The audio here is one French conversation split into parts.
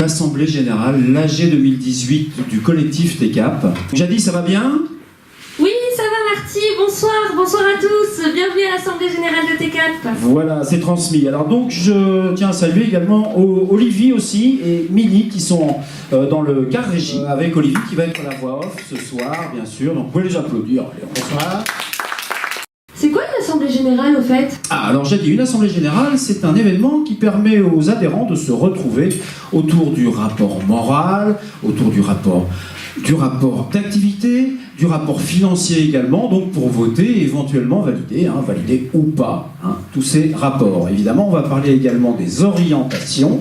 l'Assemblée Générale, l'AG 2018 du collectif TECAP. Jadis, ça va bien ? Oui, ça va Marty, bonsoir à tous, bienvenue à l'Assemblée Générale de TECAP. Voilà, c'est transmis. Alors donc, je tiens à saluer également Olivier aussi et Mini qui sont dans le car régie, avec Olivier qui va être à la voix off ce soir, bien sûr. Donc vous pouvez les applaudir. Allez, bonsoir. C'est quoi une Assemblée Générale au fait ? Alors j'ai dit, une Assemblée Générale, c'est un événement qui permet aux adhérents de se retrouver autour du rapport moral, autour du rapport d'activité, du rapport financier également, donc pour voter et éventuellement valider, valider ou pas, tous ces rapports. Évidemment, on va parler également des orientations,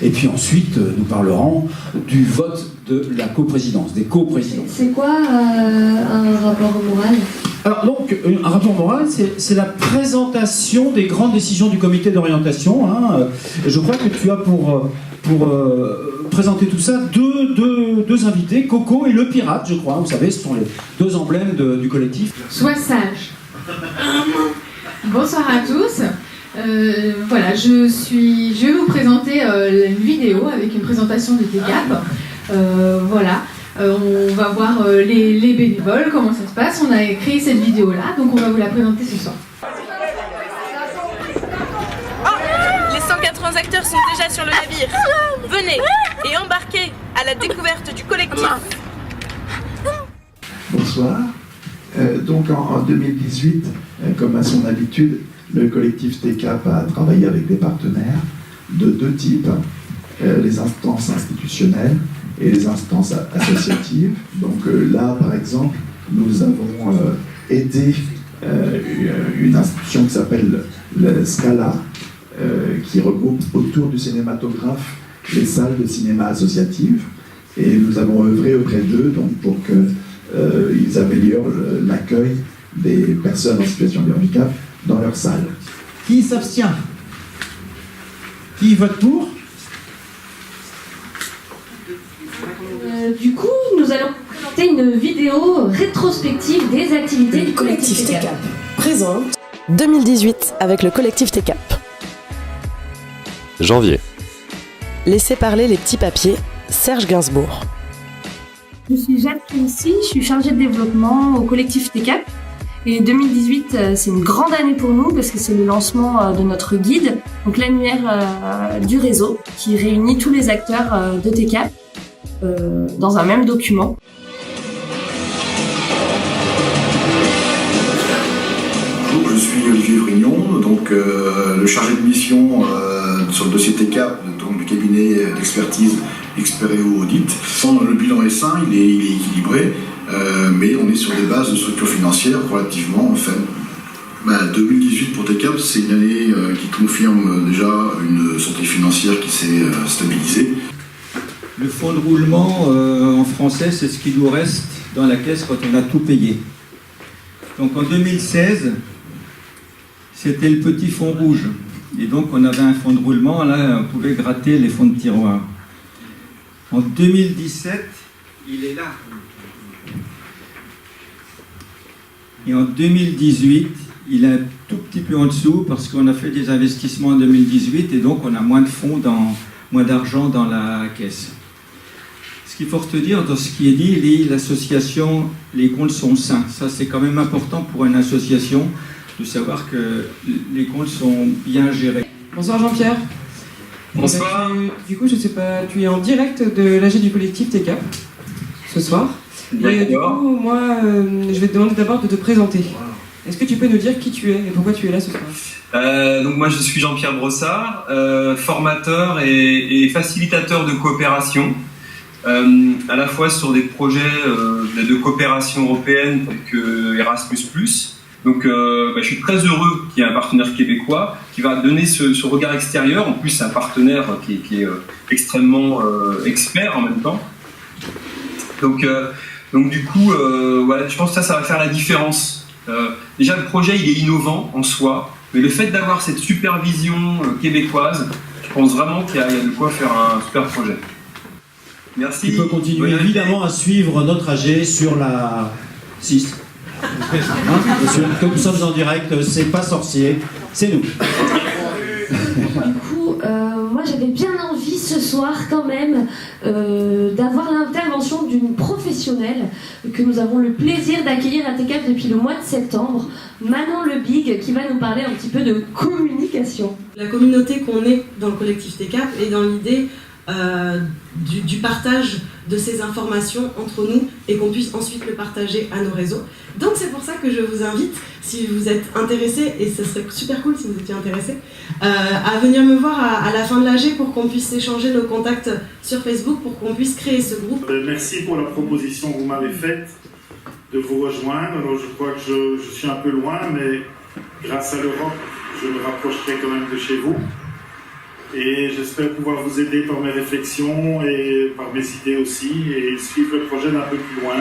et puis ensuite, nous parlerons du vote de la coprésidence, des coprésidences. C'est quoi un rapport moral ? Alors donc, un rapport moral, c'est la présentation des grandes décisions du comité d'orientation. Je crois que tu as pour présenter tout ça deux invités, Coco et le pirate, je crois. Vous savez, ce sont les deux emblèmes du collectif. Sois sage. Bonsoir à tous. Voilà, je vais vous présenter une vidéo avec une présentation de TECAP. Voilà. On va voir les bénévoles, comment ça se passe. On a créé cette vidéo-là, donc on va vous la présenter ce soir. Les 180 acteurs sont déjà sur le navire. Venez et embarquez à la découverte du collectif. Bonsoir. Donc en 2018, comme à son habitude, le collectif TECAP a travaillé avec des partenaires de deux types, les instances institutionnelles et les instances associatives. Donc là, par exemple, nous avons aidé une institution qui s'appelle le Scala, qui regroupe autour du cinématographe les salles de cinéma associatives. Et nous avons œuvré auprès d'eux donc, pour qu'ils améliorent l'accueil des personnes en situation de handicap dans leurs salles. Qui s'abstient ? Qui vote pour ? Du coup, nous allons présenter une vidéo rétrospective des activités du collectif TECAP. Présente 2018 avec le collectif TECAP. Janvier. Laissez parler les petits papiers, Serge Gainsbourg. Je suis Jade Félicie, je suis chargée de développement au collectif TECAP. Et 2018, c'est une grande année pour nous parce que c'est le lancement de notre guide, donc l'annuaire du réseau, qui réunit tous les acteurs de TECAP dans un même document. Bonjour, je suis Olivier Vrignon, donc le chargé de mission sur le dossier TECAP, donc du cabinet d'expertise Expéréo Audit. Le bilan est sain, il est équilibré, mais on est sur des bases de structure financière relativement faibles. 2018 pour TECAP, c'est une année qui confirme déjà une santé financière qui s'est stabilisée. Le fonds de roulement en français, c'est ce qui nous reste dans la caisse quand on a tout payé. Donc en 2016, c'était le petit fonds rouge. Et donc on avait un fonds de roulement, là on pouvait gratter les fonds de tiroir. En 2017, il est là. Et en 2018, il est un tout petit peu en dessous parce qu'on a fait des investissements en 2018 et donc on a moins de fonds, moins d'argent dans la caisse. Ce qu'il faut retenir dans ce qui est dit, l'association, les comptes sont sains. Ça, c'est quand même important pour une association de savoir que les comptes sont bien gérés. Bonsoir Jean-Pierre. Bonsoir. Du coup, je sais pas, tu es en direct de l'AG du collectif TECAP ce soir. Et du coup, moi, je vais te demander d'abord de te présenter. Est-ce que tu peux nous dire qui tu es et pourquoi tu es là ce soir ? Donc moi, je suis Jean-Pierre Brossard, formateur et facilitateur de coopération, à la fois sur des projets de coopération européenne tels que Erasmus+. Donc je suis très heureux qu'il y ait un partenaire québécois qui va donner ce regard extérieur. En plus, c'est un partenaire qui est extrêmement expert en même temps. Donc du coup, voilà, je pense que ça va faire la différence. Déjà, le projet, il est innovant en soi, mais le fait d'avoir cette supervision québécoise, je pense vraiment qu'il y a de quoi faire un super projet. Merci. Tu peux continuer évidemment à suivre notre AG sur la 6. Comme nous sommes en direct, c'est pas sorcier, c'est nous. Du coup, moi j'ai j'avais bien envie ce soir quand même d'avoir l'intervention d'une professionnelle que nous avons le plaisir d'accueillir à TCAP depuis le mois de septembre, Manon Lebig, qui va nous parler un petit peu de communication. La communauté qu'on est dans le collectif TCAP est dans l'idée du partage de ces informations entre nous et qu'on puisse ensuite le partager à nos réseaux. Donc c'est pour ça que je vous invite, si vous êtes intéressés, et ce serait super cool si vous étiez intéressés, à venir me voir à la fin de l'AG pour qu'on puisse échanger nos contacts sur Facebook, pour qu'on puisse créer ce groupe. Merci pour la proposition que vous m'avez faite de vous rejoindre. Alors je crois que je suis un peu loin, mais grâce à l'Europe, je me rapprocherai quand même de chez vous. Et j'espère pouvoir vous aider par mes réflexions et par mes idées aussi, et suivre le projet d'un peu plus loin.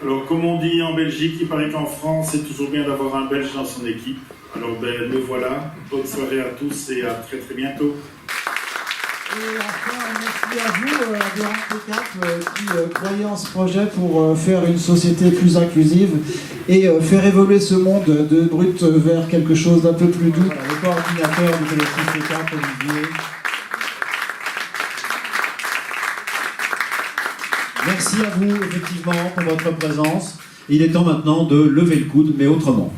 Alors, comme on dit en Belgique, il paraît qu'en France, c'est toujours bien d'avoir un Belge dans son équipe. Alors, me voilà. Bonne soirée à tous et à très très bientôt. Et enfin, merci à vous, adhérents TCAP, qui croyez en ce projet pour faire une société plus inclusive et faire évoluer ce monde de brut vers quelque chose d'un peu plus doux. Voilà, le coordinateur du collectif TCAP, Olivier. Merci à vous, effectivement, pour votre présence. Il est temps maintenant de lever le coude, mais autrement.